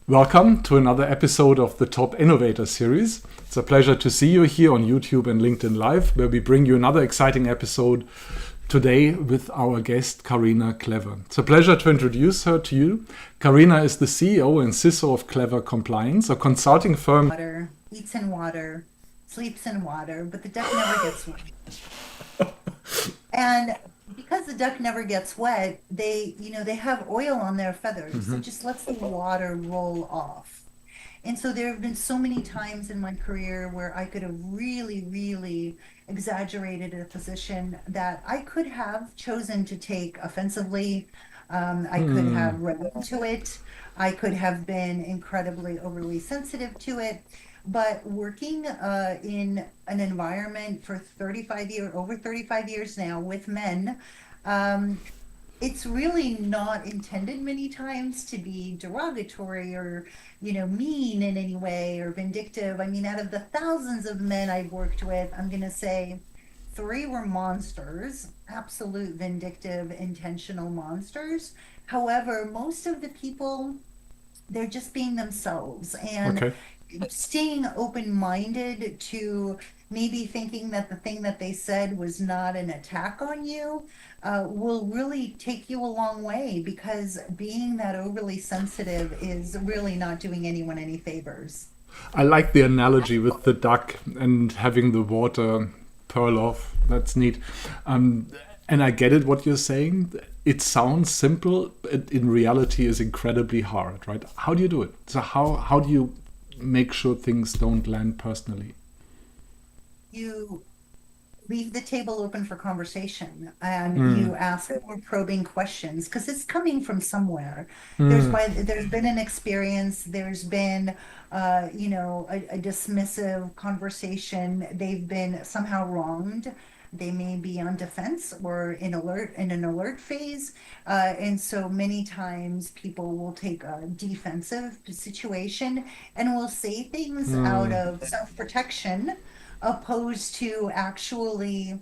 Welcome to another episode of the Top Innovator series. It's a pleasure to see you here on YouTube and LinkedIn Live, where we bring you another exciting episode today with our guest, Karina Klever. It's a pleasure to introduce her to you. Karina is the CEO and CISO of Klever Compliance, a consulting firm. Water, eats in water, sleeps in water, but the duck never gets wet. And because the duck never gets wet, they have oil on their feathers. So it just lets the water roll off. And so there have been so many times in my career where I could have really, really exaggerated a position that I could have chosen to take offensively. I could have read into it. I could have been incredibly overly sensitive to it. But working in an environment for over 35 years now with men, it's really not intended many times to be derogatory or, mean in any way or vindictive. I mean, out of the thousands of men I've worked with, I'm going to say 3 were monsters, absolute vindictive, intentional monsters. However, most of the people, they're just being themselves and staying open-minded to maybe thinking that the thing that they said was not an attack on you will really take you a long way, because being that overly sensitive is really not doing anyone any favors. I like the analogy with the duck and having the water pearl off. That's neat. And I get it, what you're saying. It sounds simple, but in reality is incredibly hard, right? How do you do it? So how do you make sure things don't land personally? You leave the table open for conversation, and you ask more probing questions, because it's coming from somewhere. There's been an experience, there's been a dismissive conversation, they've been somehow wronged. They may be on defense or in an alert phase. And so many times people will take a defensive situation and will say things out of self-protection, opposed to actually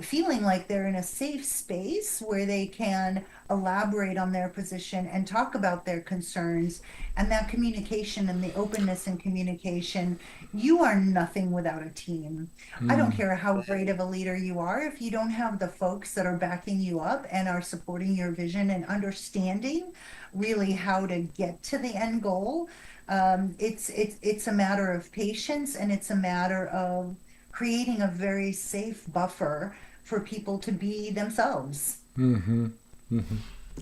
feeling like they're in a safe space where they can elaborate on their position and talk about their concerns. And that communication and the openness in communication, you are nothing without a team. I don't care how great of a leader you are, if you don't have the folks that are backing you up and are supporting your vision and understanding really how to get to the end goal. It's a matter of patience, and it's a matter of creating a very safe buffer for people to be themselves.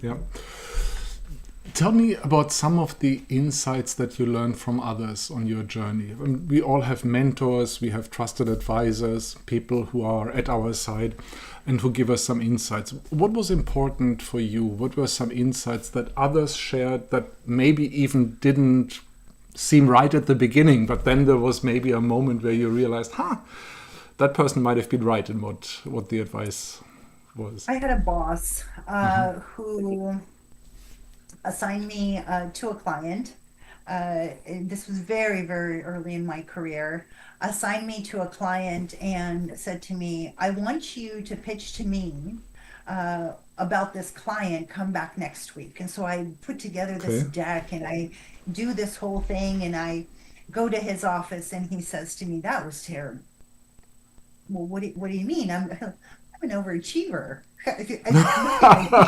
Yeah. Tell me about some of the insights that you learned from others on your journey. We all have mentors, we have trusted advisors, people who are at our side and who give us some insights. What was important for you? What were some insights that others shared that maybe even didn't seem right at the beginning, but then there was maybe a moment where you realized, that person might have been right in what the advice was? I had a boss who assigned me to a client. And this was very, very early in my career. Assigned me to a client and said to me, I want you to pitch to me about this client, come back next week. And so I put together this deck and I do this whole thing, and I go to his office and he says to me, that was terrible. Well, what do you mean? I'm an overachiever.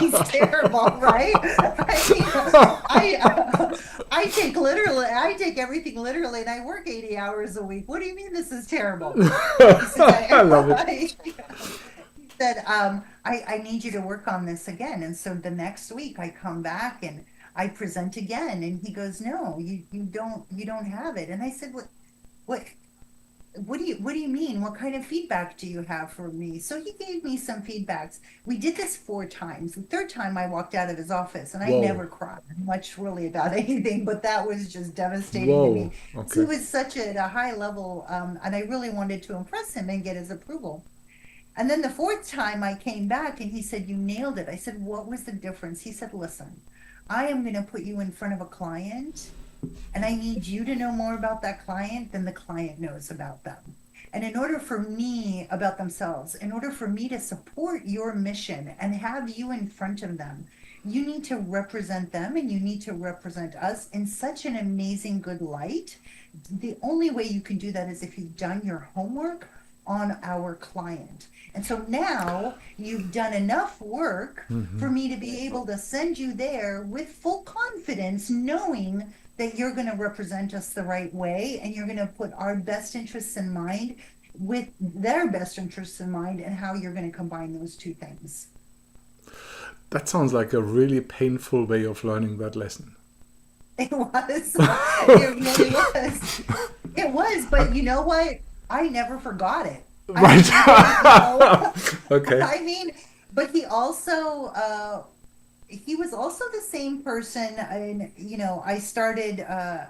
He's terrible, right? I take everything literally, and I work 80 hours a week. What do you mean this is terrible? I love it. He said, I need you to work on this again. And so the next week I come back and I present again, and he goes, no, you don't have it. And I said, what do you mean? What kind of feedback do you have for me? So he gave me some feedbacks. We did this 4 times. The 3rd time I walked out of his office, and I never cried much really about anything, but that was just devastating to me. So he was such at a high level, and I really wanted to impress him and get his approval. And then the 4th time I came back and he said, you nailed it. I said, what was the difference? He said, listen, I am going to put you in front of a client, and I need you to know more about that client than the client knows about them. And in order for me, about themselves, in order for me to support your mission and have you in front of them, you need to represent them and you need to represent us in such an amazing good light. The only way you can do that is if you've done your homework on our client. And so now you've done enough work for me to be able to send you there with full confidence, knowing that you're going to represent us the right way and you're going to put our best interests in mind with their best interests in mind, and how you're going to combine those two things. That sounds like a really painful way of learning that lesson. It was. It really was. It was, but you know what? I never forgot it. Right. Okay. I mean, but he was also the same person. And, I started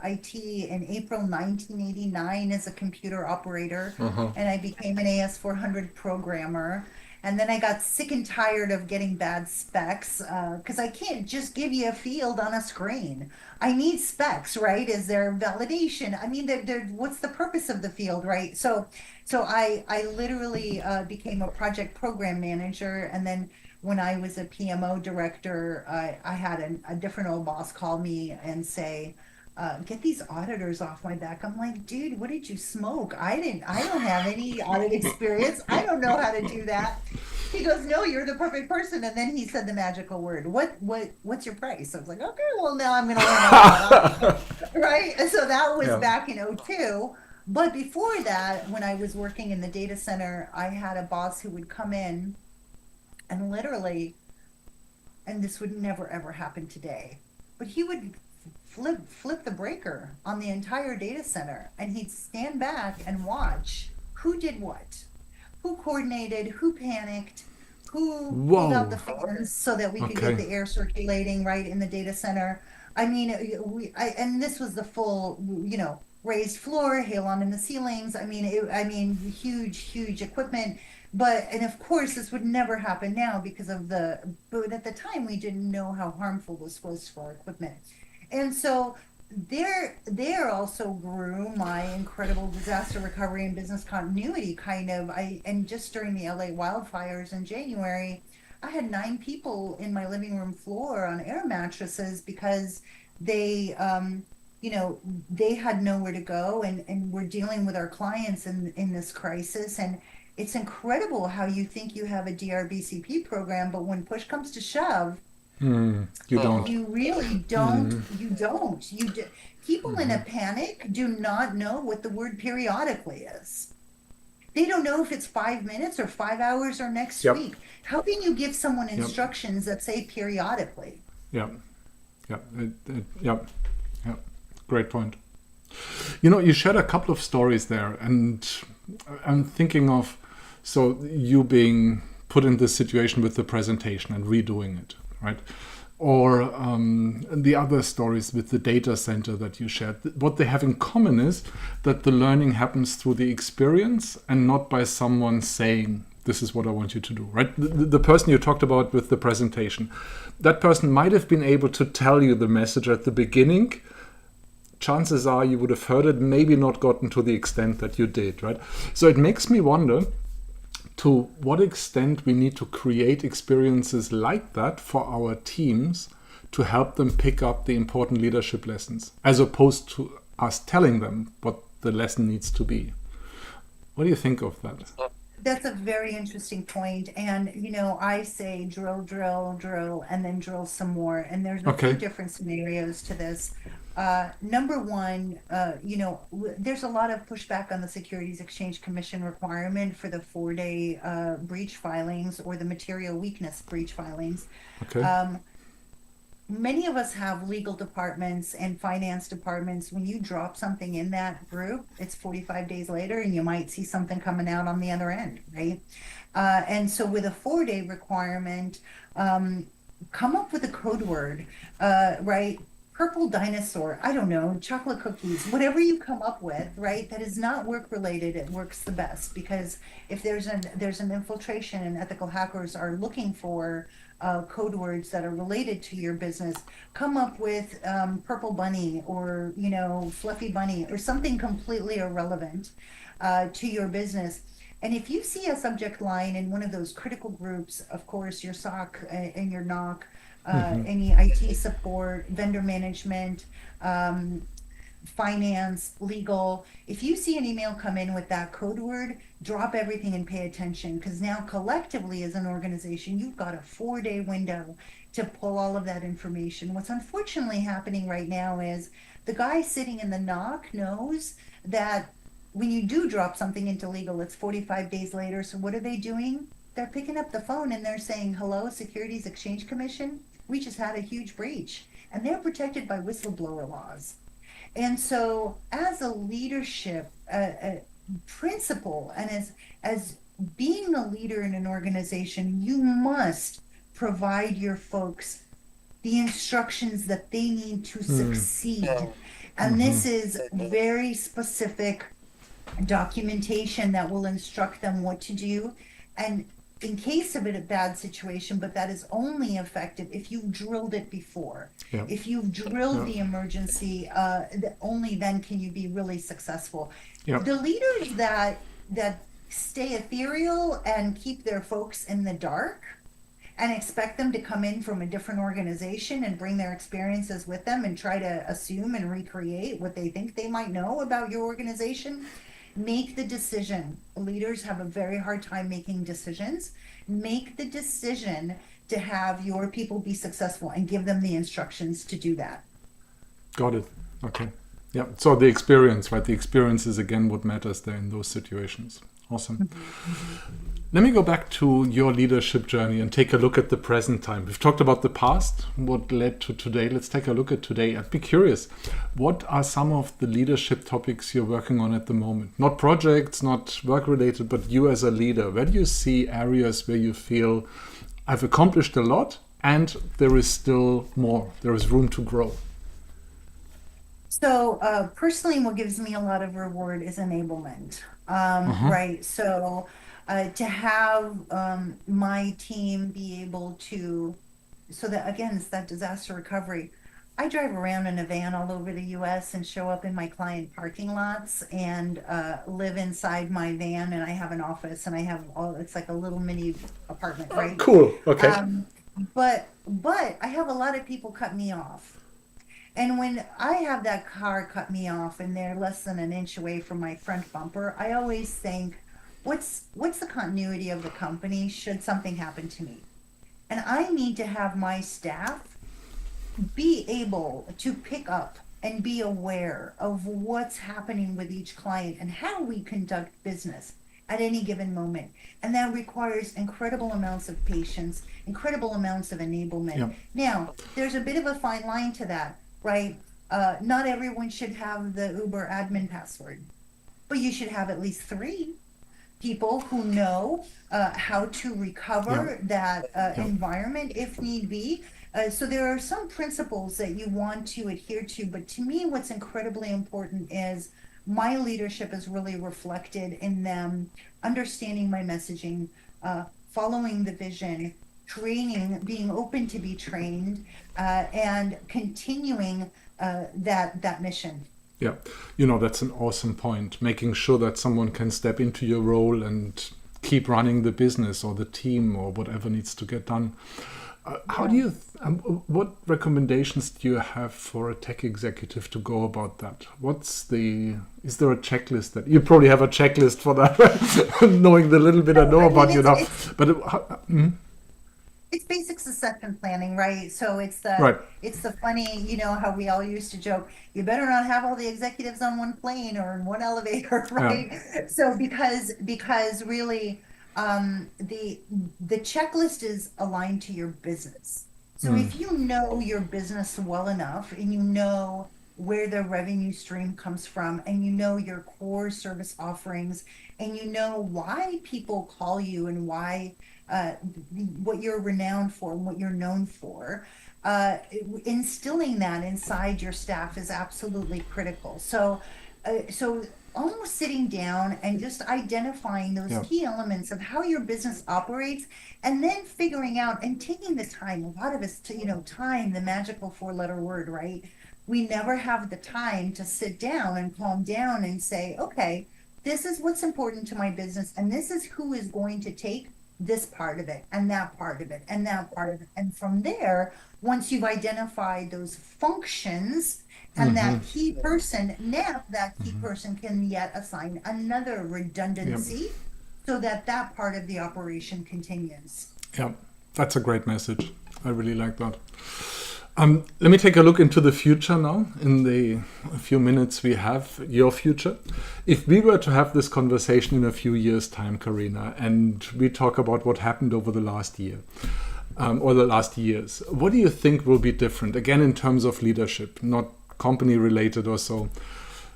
IT in April 1989 as a computer operator, and I became an AS400 programmer. And then I got sick and tired of getting bad specs, because I can't just give you a field on a screen. I need specs, right? Is there validation? I mean, what's the purpose of the field, right? So I literally became a project program manager. And then when I was a PMO director, I had a different old boss call me and say, get these auditors off my back. I'm like, dude, what did you smoke? I don't have any audit experience. I don't know how to do that. He goes, no, you're the perfect person. And then he said the magical word, what's your price? I was like, okay, well, now I'm going to learn all about it. Right. And so that was back in 2002. But before that, when I was working in the data center, I had a boss who would come in and literally, and this would never, ever happen today, but he would flip the breaker on the entire data center, and he'd stand back and watch who did what, who coordinated, who panicked, who pulled out the fans so that we could get the air circulating right in the data center. I mean, and this was the full, raised floor, halon in the ceilings. I mean, huge equipment. And of course, this would never happen now but at the time we didn't know how harmful this was for our equipment. And so there also grew my incredible disaster recovery and business continuity and just during the LA wildfires in January, I had 9 people in my living room floor on air mattresses because they had nowhere to go, and we're dealing with our clients in this crisis. And it's incredible how you think you have a DRBCP program, but when push comes to shove, you don't. You really don't. You don't. People in a panic do not know what the word periodically is. They don't know if it's 5 minutes or 5 hours or next week. How can you give someone instructions that say periodically? Yeah. Great point. You shared a couple of stories there, and I'm thinking of, so you being put in this situation with the presentation and redoing it, right? Or the other stories with the data center that you shared. What they have in common is that the learning happens through the experience and not by someone saying, this is what I want you to do, right? The person you talked about with the presentation, that person might have been able to tell you the message at the beginning. Chances are you would have heard it, maybe not gotten to the extent that you did, right? So it makes me wonder to what extent we need to create experiences like that for our teams to help them pick up the important leadership lessons, as opposed to us telling them what the lesson needs to be. What do you think of that? That's a very interesting point. And, I say drill, and then drill some more. And there's a few different scenarios to this. Number one, there's a lot of pushback on the Securities Exchange Commission requirement for the 4-day breach filings or the material weakness breach filings. Many of us have legal departments and finance departments. When you drop something in that group, it's 45 days later and you might see something coming out on the other end, right? And so with a 4-day requirement, come up with a code word, right? Purple dinosaur, I don't know, chocolate cookies, whatever you come up with, right? That is not work related. It works the best because if there's an infiltration and ethical hackers are looking for code words that are related to your business, come up with purple bunny or fluffy bunny or something completely irrelevant to your business. And if you see a subject line in one of those critical groups, of course, your SOC and your NOC, any IT support, vendor management, finance, legal. If you see an email come in with that code word, drop everything and pay attention, because now collectively as an organization, you've got a 4-day window to pull all of that information. What's unfortunately happening right now is the guy sitting in the NOC knows that when you do drop something into legal, it's 45 days later. So what are they doing? They're picking up the phone and they're saying, hello, Securities Exchange Commission, we just had a huge breach. And they're protected by whistleblower laws. And so as a leadership principle, and as being a leader in an organization, you must provide your folks the instructions that they need to succeed. And this is very specific documentation that will instruct them what to do. And in case of a bad situation, but that is only effective if you've drilled it before. Yeah. If you've drilled the emergency, only then can you be really successful. Yeah. The leaders that stay ethereal and keep their folks in the dark and expect them to come in from a different organization and bring their experiences with them and try to assume and recreate what they think they might know about your organization, make the decision. Leaders have a very hard time making decisions. Make the decision to have your people be successful and give them the instructions to do that. Got it. Okay. Yeah. So the experience, right? The experience is again what matters there in those situations. Awesome. Let me go back to your leadership journey and take a look at the present time. We've talked about the past, what led to today. Let's take a look at today. I'd be curious, what are some of the leadership topics you're working on at the moment? Not projects, not work related, but you as a leader. Where do you see areas where you feel I've accomplished a lot and there is still more, there is room to grow? So personally, what gives me a lot of reward is enablement, right? So to have my team be able to, so that again, it's that disaster recovery. I drive around in a van all over the US and show up in my client parking lots and live inside my van, and I have an office and I have it's like a little mini apartment, right? Cool. Okay. But I have a lot of people cut me off. And when I have that car cut me off and they're less than an inch away from my front bumper, I always think, what's the continuity of the company should something happen to me? And I need to have my staff be able to pick up and be aware of what's happening with each client and how we conduct business at any given moment. And that requires incredible amounts of patience, incredible amounts of enablement. Yeah. Now, there's a bit of a fine line to that, right? Not everyone should have the Uber admin password, but you should have at least 3 people who know how to recover that environment if need be. So there are some principles that you want to adhere to, but to me, what's incredibly important is my leadership is really reflected in them understanding my messaging, following the vision, training, being open to be trained, and continuing that mission. Yeah, that's an awesome point. Making sure that someone can step into your role and keep running the business or the team or whatever needs to get done. How do you, what recommendations do you have for a tech executive to go about that? Is there a checklist that, you probably have a checklist for that, knowing the little bit I know about you now. It's basic succession planning, right? So it's the funny, how we all used to joke, you better not have all the executives on one plane or in one elevator, right? Yeah. So because really the checklist is aligned to your business. So if you know your business well enough and you know where the revenue stream comes from and you know your core service offerings and you know why people call you and why what you're renowned for and what you're known for, instilling that inside your staff is absolutely critical. So almost sitting down and just identifying those key elements of how your business operates, and then figuring out and taking the time. A lot of us, time, the magical 4-letter word, right? We never have the time to sit down and calm down and say, okay, this is what's important to my business, and this is who is going to take this part of it and that part of it and that part of it. And from there, once you've identified those functions and that key person, now that key person can yet assign another redundancy so that that part of the operation continues. Yeah, that's a great message. I really like that. Let me take a look into the future now, in the few minutes we have, your future. If we were to have this conversation in a few years' time, Karina, and we talk about what happened over the last year, or the last years, what do you think will be different? Again, in terms of leadership, not company related or so.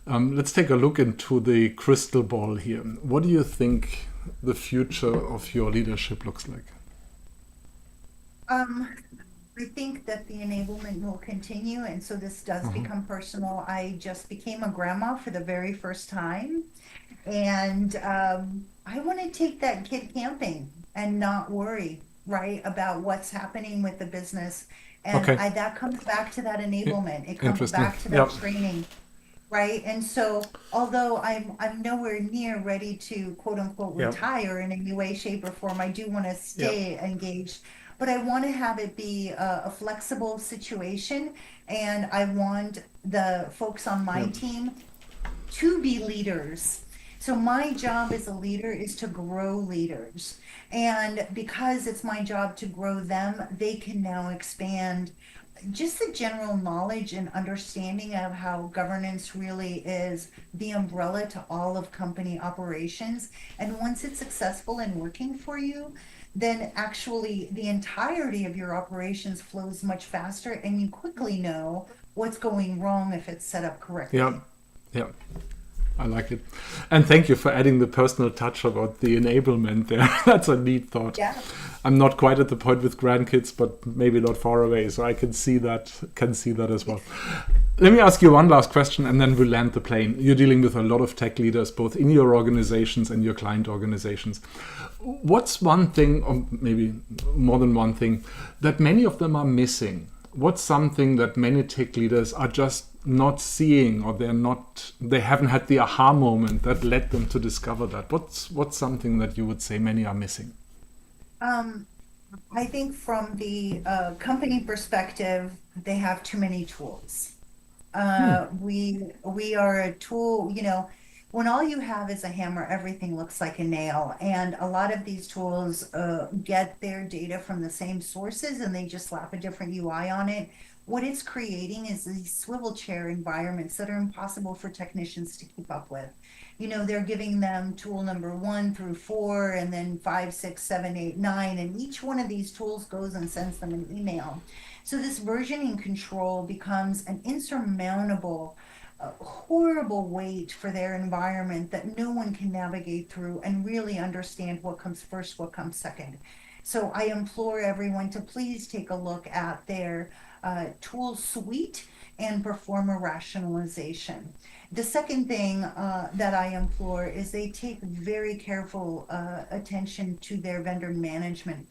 Let's take a look into the crystal ball here. What do you think the future of your leadership looks like? I think that the enablement will continue, and so this does become personal. I just became a grandma for the very first time, and I want to take that kid camping and not worry, right, about what's happening with the business. And that comes back to that enablement. It comes back to that training, right? And so, although I'm nowhere near ready to quote unquote retire in any way, shape, or form, I do want to stay engaged. But I want to have it be a flexible situation, and I want the folks on my team to be leaders. So my job as a leader is to grow leaders. And because it's my job to grow them, they can now expand just the general knowledge and understanding of how governance really is the umbrella to all of company operations. And once it's successful and working for you, then actually the entirety of your operations flows much faster, and you quickly know what's going wrong if it's set up correctly. Yeah. I like it. And thank you for adding the personal touch about the enablement there. That's a neat thought. Yeah. I'm not quite at the point with grandkids, but maybe not far away. So I can see that as well. Let me ask you one last question and then we'll land the plane. You're dealing with a lot of tech leaders, both in your organizations and your client organizations. What's one thing, or maybe more than one thing, that many of them are missing? What's something that many tech leaders are just not seeing, or they haven't had the aha moment that led them to discover that? What's something that you would say many are missing? I think from the company perspective, they have too many tools. We are a tool, when all you have is a hammer, everything looks like a nail. And a lot of these tools get their data from the same sources and they just slap a different UI on it. What it's creating is these swivel chair environments that are impossible for technicians to keep up with. They're giving them tool number 1 through 4, and then 5, 6, 7, 8, 9, and each one of these tools goes and sends them an email. So this versioning control becomes an insurmountable, horrible weight for their environment that no one can navigate through and really understand what comes first, what comes second. So I implore everyone to please take a look at their tool suite and perform a rationalization. The second thing that I implore is they take very careful attention to their vendor management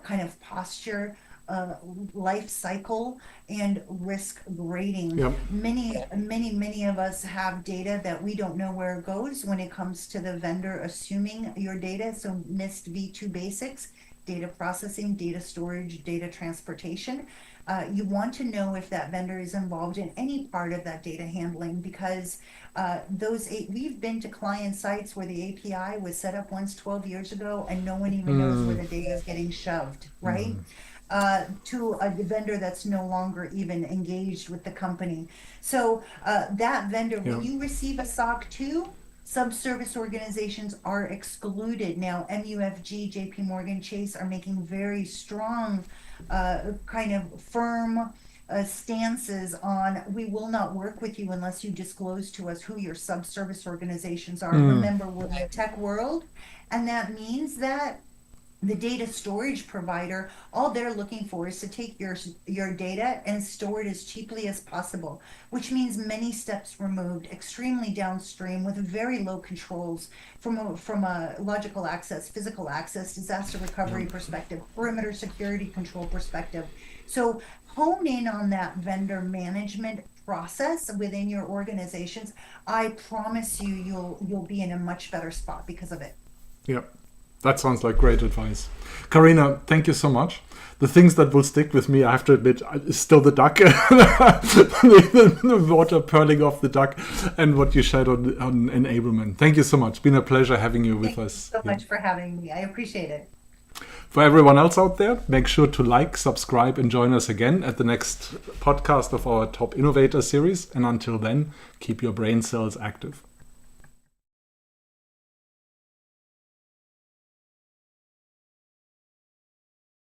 kind of posture, life cycle, and risk grading. Yep. Many of us have data that we don't know where it goes when it comes to the vendor assuming your data. So NIST V2 basics: data processing, data storage, data transportation. You want to know if that vendor is involved in any part of that data handling, because we've been to client sites where the API was set up once 12 years ago and no one even knows where the data is getting shoved, right? To a vendor that's no longer even engaged with the company. So that vendor, when you receive a SOC 2, subservice organizations are excluded. Now, MUFG, JP Morgan Chase are making very strong kind of firm stances on, we will not work with you unless you disclose to us who your subservice organizations are. Remember, we're in the tech world, and that means that the data storage provider, all they're looking for is to take your data and store it as cheaply as possible, which means many steps removed, extremely downstream, with very low controls from a logical access, physical access, disaster recovery perspective, perimeter security control perspective. So hone in on that vendor management process within your organizations. I promise you, you'll be in a much better spot because of it. Yep. That sounds like great advice. Karina, thank you so much. The things that will stick with me, I have to admit, is still the duck, the water purling off the duck, and what you shared on enablement. Thank you so much. Been a pleasure having you with us. Thank you so much for having me. I appreciate it. For everyone else out there, make sure to like, subscribe, and join us again at the next podcast of our Top Innovator series. And until then, keep your brain cells active.